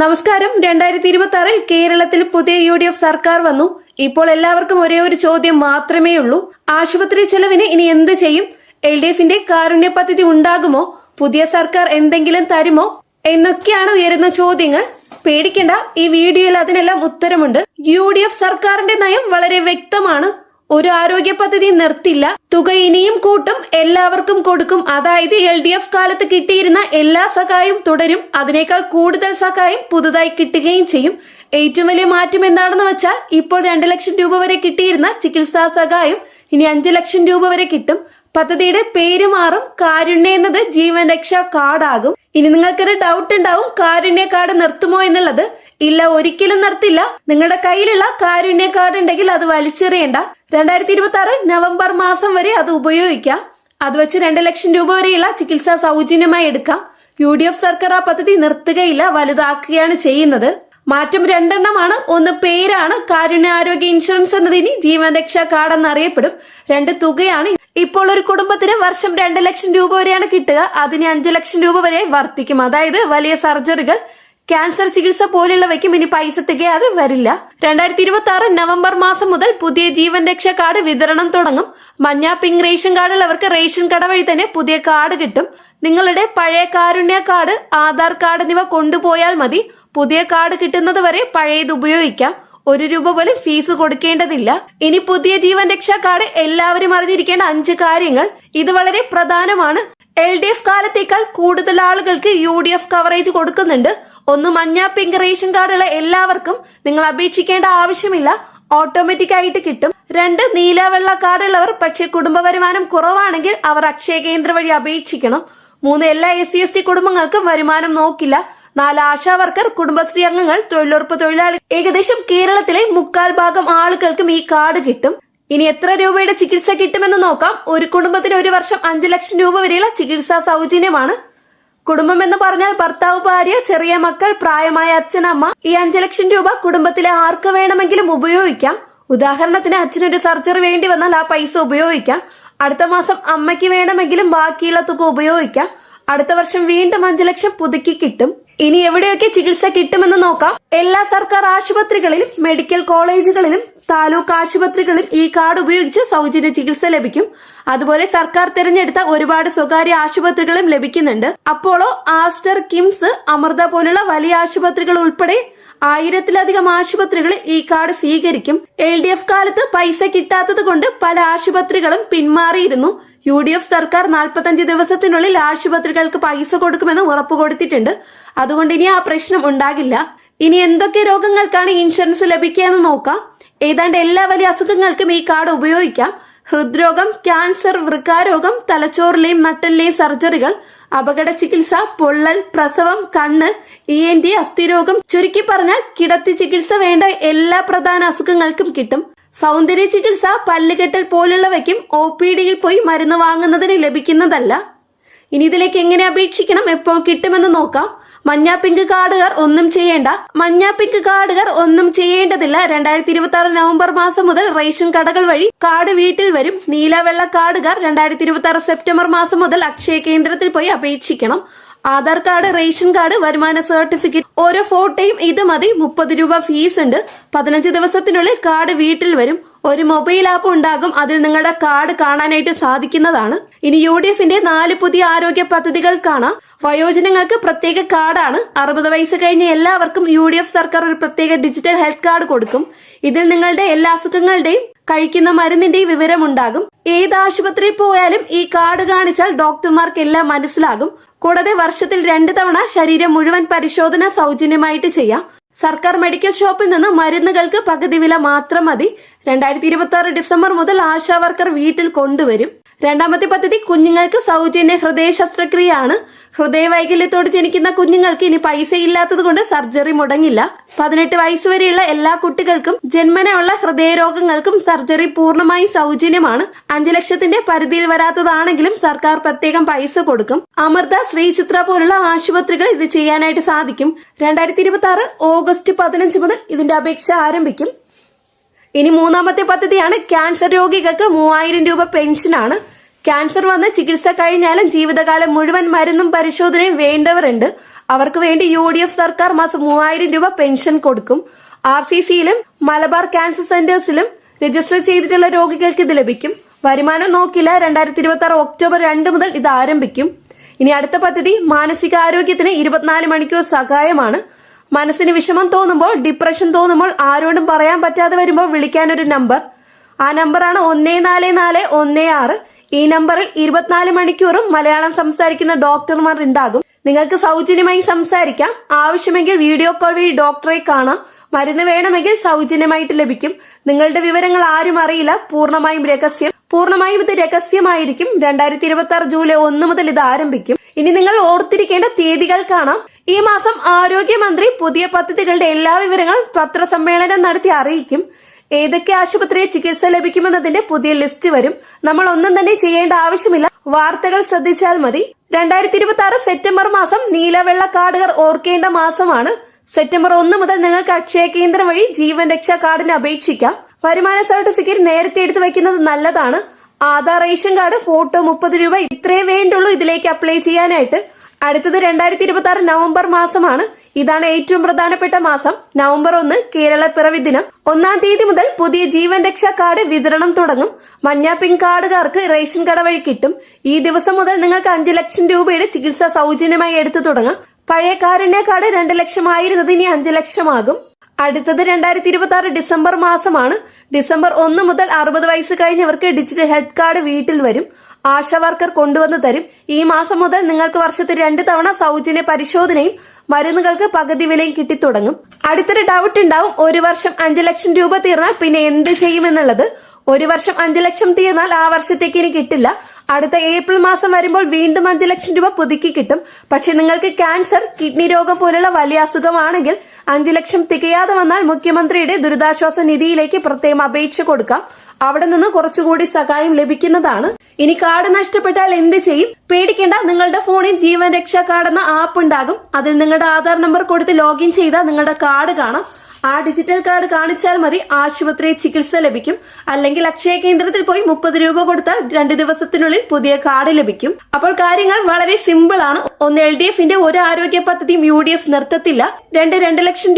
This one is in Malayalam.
നമസ്കാരം. 2026 കേരളത്തിൽ പുതിയ UDF സർക്കാർ വന്നു. ഇപ്പോൾ എല്ലാവർക്കും ഒരേ ഒരു ചോദ്യം മാത്രമേ ഉള്ളൂ. ആശുപത്രി ചെലവിന് ഇനി എന്ത് ചെയ്യും? LDFന്റെ കാരുണ്യ പദ്ധതി ഉണ്ടാകുമോ? പുതിയ സർക്കാർ എന്തെങ്കിലും തരുമോ? എന്നൊക്കെയാണ് ഉയരുന്ന ചോദ്യങ്ങൾ. പേടിക്കണ്ട, ഈ വീഡിയോയിൽ അതിനെല്ലാം ഉത്തരമുണ്ട്. UDF സർക്കാരിന്റെ നയം വളരെ വ്യക്തമാണ്. ഒരു ആരോഗ്യ പദ്ധതി നിർത്തില്ല, തുക ഇനിയും കൂട്ടും, എല്ലാവർക്കും കൊടുക്കും. അതായത് LDF കാലത്ത് കിട്ടിയിരുന്ന എല്ലാ സഹായവും തുടരും, അതിനേക്കാൾ കൂടുതൽ സഹായം പുതുതായി കിട്ടുകയും ചെയ്യും. ഏറ്റവും വലിയ മാറ്റം എന്താണെന്ന് വെച്ചാൽ ഇപ്പോൾ 2 ലക്ഷം രൂപ വരെ കിട്ടിയിരുന്ന ചികിത്സാ സഹായം ഇനി 5 ലക്ഷം രൂപ വരെ കിട്ടും. പദ്ധതിയുടെ പേര് മാറും. കാരുണ്യ എന്നത് ജീവൻ രക്ഷാ കാർഡാകും. ഇനി നിങ്ങൾക്കൊരു ഡൗട്ട് ഉണ്ടാവും, കാരുണ്യ കാർഡ് നിർത്തുമോ എന്നുള്ളത്. ഇല്ല, ഒരിക്കലും നിർത്തില്ല. നിങ്ങളുടെ കയ്യിലുള്ള കാരുണ്യ കാർഡ് ഉണ്ടെങ്കിൽ അത് വലിച്ചെറിയണ്ട. 2026 നവംബർ മാസം വരെ അത് ഉപയോഗിക്കാം. അത് വെച്ച് 2 ലക്ഷം രൂപ വരെയുള്ള ചികിത്സ സൗജന്യമായി എടുക്കാം. UDF സർക്കാർ ആ പദ്ധതി നിർത്തുകയില്ല, വലുതാക്കുകയാണ് ചെയ്യുന്നത്. മാറ്റം 2 എണ്ണമാണ്. ഒന്ന് പേരാണ്. കാരുണ്യ ആരോഗ്യ ഇൻഷുറൻസ് എന്നതിന് ജീവൻ രക്ഷാ കാർഡ് എന്നറിയപ്പെടും. 2 തുകയാണ്. ഇപ്പോൾ ഒരു കുടുംബത്തിന് വർഷം 2 ലക്ഷം രൂപ വരെയാണ് കിട്ടുക. അതിന് 5 ലക്ഷം രൂപ വരെ വർദ്ധിക്കും. അതായത് വലിയ സർജറികൾ, ക്യാൻസർ ചികിത്സ പോലുള്ളവയ്ക്കും ഇനി പൈസ തികയാതെ വരില്ല. 2026 നവംബർ മാസം മുതൽ പുതിയ ജീവൻ രക്ഷാ കാർഡ് വിതരണം തുടങ്ങും. മഞ്ഞ, പിങ്ക് റേഷൻ കാർഡുള്ളവർക്ക് റേഷൻ കട വഴി തന്നെ പുതിയ കാർഡ് കിട്ടും. നിങ്ങളുടെ പഴയ കാരുണ്യ കാർഡ്, ആധാർ കാർഡ് എന്നിവ കൊണ്ടുപോയാൽ മതി. പുതിയ കാർഡ് കിട്ടുന്നത് വരെ പഴയത് ഉപയോഗിക്കാം. 1 രൂപ പോലും ഫീസ് കൊടുക്കേണ്ടതില്ല. ഇനി പുതിയ ജീവൻ രക്ഷാ കാർഡ് എല്ലാവരും അറിഞ്ഞിരിക്കേണ്ട 5 കാര്യങ്ങൾ. ഇത് വളരെ പ്രധാനമാണ്. LDF കാലത്തേക്കാൾ കൂടുതൽ ആളുകൾക്ക് UDF കവറേജ് കൊടുക്കുന്നുണ്ട്. 1, മഞ്ഞ, പിങ്ക് റേഷൻ കാർഡുള്ള എല്ലാവർക്കും നിങ്ങൾ അപേക്ഷിക്കേണ്ട ആവശ്യമില്ല, ഓട്ടോമാറ്റിക് ആയിട്ട് കിട്ടും. 2, നീല, വെള്ള കാർഡുള്ളവർ പക്ഷെ കുടുംബ വരുമാനം കുറവാണെങ്കിൽ അവർ അക്ഷയ കേന്ദ്ര വഴി അപേക്ഷിക്കണം. 3, എല്ലാ SC/ST കുടുംബങ്ങൾക്കും വരുമാനം നോക്കില്ല. 4, ആശാ വർക്കർ, കുടുംബശ്രീ അംഗങ്ങൾ, തൊഴിലുറപ്പ് തൊഴിലാളി, ഏകദേശം കേരളത്തിലെ 1/4 ആളുകൾക്കും ഈ കാർഡ് കിട്ടും. ഇനി എത്ര രൂപയുടെ ചികിത്സ കിട്ടുമെന്ന് നോക്കാം. ഒരു കുടുംബത്തിന് ഒരു വർഷം 5 ലക്ഷം രൂപ വരെയുള്ള ചികിത്സ സൗജന്യമാണ്. കുടുംബം എന്ന് പറഞ്ഞാൽ ഭർത്താവ്, ഭാര്യ, ചെറിയ മക്കൾ, പ്രായമായ അച്ഛൻ, അമ്മ. ഈ 5 ലക്ഷം രൂപ കുടുംബത്തിലെ ആർക്ക് വേണമെങ്കിലും ഉപയോഗിക്കാം. ഉദാഹരണത്തിന് അച്ഛനൊരു സർജറി വേണ്ടി വന്നാൽ ആ പൈസ ഉപയോഗിക്കാം. അടുത്ത മാസം അമ്മയ്ക്ക് വേണമെങ്കിലും ബാക്കിയുള്ള തുക ഉപയോഗിക്കാം. അടുത്ത വർഷം വീണ്ടും 5 ലക്ഷം പുതുക്കി കിട്ടും. ഇനി എവിടെയൊക്കെ ചികിത്സ കിട്ടുമെന്ന് നോക്കാം. എല്ലാ സർക്കാർ ആശുപത്രികളിലും, മെഡിക്കൽ കോളേജുകളിലും, താലൂക്ക് ആശുപത്രികളിലും ഈ കാർഡ് ഉപയോഗിച്ച് സൗജന്യ ചികിത്സ ലഭിക്കും. അതുപോലെ സർക്കാർ തിരഞ്ഞെടുത്ത ഒരുപാട് സ്വകാര്യ ആശുപത്രികളും ലഭിക്കുന്നുണ്ട്. അപ്പോളോ, ആസ്റ്റർ, കിംസ്, അമൃത പോലുള്ള വലിയ ആശുപത്രികൾ ഉൾപ്പെടെ 1000-ലധികം ആശുപത്രികൾ ഈ കാർഡ് സ്വീകരിക്കും. LDF കാലത്ത് പൈസ കിട്ടാത്തത് കൊണ്ട് പല ആശുപത്രികളും പിന്മാറിയിരുന്നു. UDF സർക്കാർ 45 ദിവസത്തിനുള്ളിൽ ആശുപത്രികൾക്ക് പൈസ കൊടുക്കുമെന്ന് ഉറപ്പ് കൊടുത്തിട്ടുണ്ട്. അതുകൊണ്ട് ഇനി ആ പ്രശ്നം ഉണ്ടാകില്ല. ഇനി എന്തൊക്കെ രോഗങ്ങൾക്കാണ് ഇൻഷുറൻസ് ലഭിക്കുക എന്ന് നോക്കാം. ഏതാണ്ട് എല്ലാ വലിയ അസുഖങ്ങൾക്കും ഈ കാർഡ് ഉപയോഗിക്കാം. ഹൃദ്രോഗം, ക്യാൻസർ, വൃക്കാരോഗം, തലച്ചോറിലെയും നട്ടലിലെയും സർജറികൾ, അപകട ചികിത്സ, പൊള്ളൽ, പ്രസവം, കണ്ണ്, ENT, അസ്ഥിരോഗം, ചുരുക്കി പറഞ്ഞാൽ കിടത്തി ചികിത്സ വേണ്ട എല്ലാ പ്രധാന അസുഖങ്ങൾക്കും കിട്ടും. സൗന്ദര്യ ചികിത്സ, പല്ലുകെട്ടൽ പോലുള്ളവയ്ക്കും OPDയിൽ പോയി മരുന്ന് വാങ്ങുന്നതിന് ലഭിക്കുന്നതല്ല. ഇനി ഇതിലേക്ക് എങ്ങനെ അപേക്ഷിക്കണം, എപ്പോൾ കിട്ടുമെന്ന് നോക്കാം. മഞ്ഞ, പിങ്ക് കാർഡുകാർ ഒന്നും ചെയ്യേണ്ട. മഞ്ഞ, പിങ്ക് കാർഡുകാർ ഒന്നും ചെയ്യേണ്ടതില്ല. 2026 നവംബർ മാസം മുതൽ റേഷൻ കടകൾ വഴി കാർഡ് വീട്ടിൽ വരും. നീല, വെള്ള കാർഡുകാർ 2026 സെപ്റ്റംബർ മാസം മുതൽ അക്ഷയ കേന്ദ്രത്തിൽ പോയി അപേക്ഷിക്കണം. ആധാർ കാർഡ്, റേഷൻ കാർഡ്, വരുമാന സർട്ടിഫിക്കറ്റ്, ഓരോ ഫോട്ടോയും ഇത് മതി. 30 രൂപ ഫീസ് ഉണ്ട്. 15 ദിവസത്തിനുള്ളിൽ കാർഡ് വീട്ടിൽ വരും. ഒരു മൊബൈൽ ആപ്പ് ഉണ്ടാകും, അതിൽ നിങ്ങളുടെ കാർഡ് കാണാനായിട്ട് സാധിക്കുന്നതാണ്. ഇനി UDFന്റെ 4 പുതിയ ആരോഗ്യ പദ്ധതികൾ കാണാം. വയോജനങ്ങൾക്ക് പ്രത്യേക കാർഡാണ്. 60 വയസ്സ് കഴിഞ്ഞ എല്ലാവർക്കും UDF സർക്കാർ ഒരു പ്രത്യേക ഡിജിറ്റൽ ഹെൽത്ത് കാർഡ് കൊടുക്കും. ഇതിൽ നിങ്ങളുടെ എല്ലാ അസുഖങ്ങളുടെയും കഴിക്കുന്ന മരുന്നിന്റെയും വിവരം ഉണ്ടാകും. ഏത് ആശുപത്രിയിൽ പോയാലും ഈ കാർഡ് കാണിച്ചാൽ ഡോക്ടർമാർക്ക് എല്ലാം മനസ്സിലാകും. കൂടാതെ വർഷത്തിൽ 2 തവണ ശരീരം മുഴുവൻ പരിശോധന സൗജന്യമായിട്ട് ചെയ്യാം. സർക്കാർ മെഡിക്കൽ ഷോപ്പിൽ നിന്ന് മരുന്നുകൾക്ക് പകുതി വില മാത്രം മതി. 2026 ഡിസംബർ മുതൽ ആശാ വർക്കർ വീട്ടിൽ കൊണ്ടുവരും. 2ാമത്തെ പദ്ധതി കുഞ്ഞുങ്ങൾക്ക് സൗജന്യ ഹൃദയ ശസ്ത്രക്രിയയാണ്. ഹൃദയവൈകല്യത്തോട് ജനിക്കുന്ന കുഞ്ഞുങ്ങൾക്ക് ഇനി പൈസ ഇല്ലാത്തത് കൊണ്ട് സർജറി മുടങ്ങില്ല. 18 വയസ്സ് വരെയുള്ള എല്ലാ കുട്ടികൾക്കും ജന്മനുള്ള ഹൃദയരോഗങ്ങൾക്കും സർജറി പൂർണ്ണമായി സൗജന്യമാണ്. 5 ലക്ഷത്തിന്റെ പരിധിയിൽ വരാത്തതാണെങ്കിലും സർക്കാർ പ്രത്യേകം പൈസ കൊടുക്കും. അമൃത, ശ്രീചിത്ര പോലുള്ള ആശുപത്രികൾ ഇത് ചെയ്യാനായിട്ട് സാധിക്കും. 2026 ഓഗസ്റ്റ് 15 മുതൽ ഇതിന്റെ അപേക്ഷ ആരംഭിക്കും. ഇനി 3ാമത്തെ പദ്ധതിയാണ് ക്യാൻസർ രോഗികൾക്ക് 3000 രൂപ പെൻഷനാണ്. ക്യാൻസർ വന്ന് ചികിത്സ കഴിഞ്ഞാലും ജീവിതകാലം മുഴുവൻ മരുന്നും പരിശോധനയും വേണ്ടവരുണ്ട്. അവർക്ക് വേണ്ടി UDF സർക്കാർ മാസം 3000 രൂപ പെൻഷൻ കൊടുക്കും. RCCയിലും മലബാർ ക്യാൻസർ സെന്റേഴ്സിലും രജിസ്റ്റർ ചെയ്തിട്ടുള്ള രോഗികൾക്ക് ഇത് ലഭിക്കും. വരുമാനം നോക്കില്ല. 2026 ഒക്ടോബർ 2 മുതൽ ഇത് ആരംഭിക്കും. ഇനി അടുത്ത പദ്ധതി മാനസികാരോഗ്യത്തിന് 24 മണിക്കൂർ സഹായമാണ്. മനസ്സിന് വിഷമം തോന്നുമ്പോൾ, ഡിപ്രഷൻ തോന്നുമ്പോൾ, ആരോടും പറയാൻ പറ്റാതെ വരുമ്പോൾ വിളിക്കാനൊരു നമ്പർ. ആ നമ്പറാണ് 144416. ഈ നമ്പറിൽ 24 മണിക്കൂറും മലയാളം സംസാരിക്കുന്ന ഡോക്ടർമാർ ഉണ്ടാകും. നിങ്ങൾക്ക് സൗജന്യമായി സംസാരിക്കാം. ആവശ്യമെങ്കിൽ വീഡിയോ കോൾ വഴി ഡോക്ടറെ കാണാം. മരുന്ന് വേണമെങ്കിൽ സൗജന്യമായിട്ട് ലഭിക്കും. നിങ്ങളുടെ വിവരങ്ങൾ ആരും അറിയില്ല. പൂർണ്ണമായും ഇത് രഹസ്യമായിരിക്കും. 2026 ജൂലൈ 1 മുതൽ ഇത് ആരംഭിക്കും. ഇനി നിങ്ങൾ ഓർത്തിരിക്കേണ്ട തീയതികൾ കാണാം. ഈ മാസം ആരോഗ്യമന്ത്രി പുതിയ പദ്ധതികളുടെ എല്ലാ വിവരങ്ങളും പത്രസമ്മേളനം നടത്തി അറിയിക്കും. ഏതൊക്കെ ആശുപത്രിയിൽ ചികിത്സ ലഭിക്കുമെന്നതിന്റെ പുതിയ ലിസ്റ്റ് വരും. നമ്മൾ ഒന്നും തന്നെ ചെയ്യേണ്ട ആവശ്യമില്ല. വാർത്തകൾ ശ്രദ്ധിച്ചാൽ മതി. 2026 സെപ്റ്റംബർ മാസം നീലവെള്ള കാർഡുകൾ ഓർക്കേണ്ട മാസമാണ്. സെപ്റ്റംബർ 1 മുതൽ നിങ്ങൾക്ക് അക്ഷയ കേന്ദ്രം വഴി ജീവൻ രക്ഷാ കാർഡിന് അപേക്ഷിക്കാം. വരുമാന സർട്ടിഫിക്കറ്റ് നേരത്തെ എടുത്തു വെക്കുന്നത് നല്ലതാണ്. ആധാർ, റേഷൻ കാർഡ്, ഫോട്ടോ 30 രൂപ ഇത്രേ വേണ്ടുള്ളൂ ഇതിലേക്ക് അപ്ലൈ ചെയ്യാനായിട്ട്. അടുത്തത് 2026 നവംബർ മാസമാണ്. ഇതാണ് ഏറ്റവും പ്രധാനപ്പെട്ട മാസം. നവംബർ 1 കേരള പിറവി ദിനം. 1-ാം തീയതി മുതൽ പുതിയ ജീവൻ രക്ഷാ കാർഡ് വിതരണം തുടങ്ങും. മഞ്ഞ പിങ്ക് കാർഡുകാർക്ക് റേഷൻ കട വഴി കിട്ടും. ഈ ദിവസം മുതൽ നിങ്ങൾക്ക് 5 ലക്ഷം രൂപയുടെ ചികിത്സ സൗജന്യമായി എടുത്തു തുടങ്ങാം. പഴയ കാരുണ്യ കാർഡ് 2 ലക്ഷം ആയിരുന്നത് ഇനി 5 ലക്ഷമാകും. അടുത്തത് 2026 ഡിസംബർ മാസമാണ്. ഡിസംബർ 1 മുതൽ 60 വയസ്സ് കഴിഞ്ഞവർക്ക് ഡിജിറ്റൽ ഹെൽത്ത് കാർഡ് വീട്ടിൽ വരും. ആശാ വർക്കർ കൊണ്ടുവന്ന് തരും. ഈ മാസം മുതൽ നിങ്ങൾക്ക് വർഷത്തിൽ 2 തവണ സൗജന്യ പരിശോധനയും മരുന്നുകൾക്ക് പകുതി വിലയും കിട്ടിത്തുടങ്ങും. അടുത്തൊരു ഡൗട്ട് ഉണ്ടാവും, 1 വർഷം 5 ലക്ഷം രൂപ തീർന്നാൽ പിന്നെ എന്ത് ചെയ്യുമെന്നുള്ളത്. 1 വർഷം 5 ലക്ഷം തീർന്നാൽ ആ വർഷത്തേക്ക് ഇനി കിട്ടില്ല. അടുത്ത ഏപ്രിൽ മാസം വരുമ്പോൾ വീണ്ടും 5 ലക്ഷം രൂപ പുതുക്കി കിട്ടും. പക്ഷെ നിങ്ങൾക്ക് ക്യാൻസർ, കിഡ്നി രോഗം പോലുള്ള വലിയ അസുഖമാണെങ്കിൽ 5 ലക്ഷം തികയാതെ വന്നാൽ മുഖ്യമന്ത്രിയുടെ ദുരിതാശ്വാസ നിധിയിലേക്ക് പ്രത്യേകം അപേക്ഷ കൊടുക്കാം. അവിടെ നിന്ന് കുറച്ചുകൂടി സഹായം ലഭിക്കുന്നതാണ്. ഇനി കാർഡ് നഷ്ടപ്പെട്ടാൽ എന്ത് ചെയ്യും? പേടിക്കേണ്ട, നിങ്ങളുടെ ഫോണിൽ ജീവൻ രക്ഷാ കാർഡ് എന്ന ആപ്പ് ഉണ്ടാകും. അതിൽ നിങ്ങളുടെ ആധാർ നമ്പർ കൊടുത്ത് ലോഗിൻ ചെയ്താൽ നിങ്ങളുടെ കാർഡ് കാണാം. ആ ഡിജിറ്റൽ കാർഡ് കാണിച്ചാൽ മതി ആശുപത്രിയിൽ ചികിത്സ ലഭിക്കും. അല്ലെങ്കിൽ അക്ഷയ കേന്ദ്രത്തിൽ പോയി 30 രൂപ കൊടുത്താൽ 2 ദിവസത്തിനുള്ളിൽ പുതിയ കാർഡ് ലഭിക്കും. അപ്പോൾ കാര്യങ്ങൾ വളരെ സിമ്പിൾ ആണ്. ഒന്ന്, LDFന്റെ ഒരു ആരോഗ്യ പദ്ധതിയും UDF നിർത്തത്തില്ല. 2 ലക്ഷം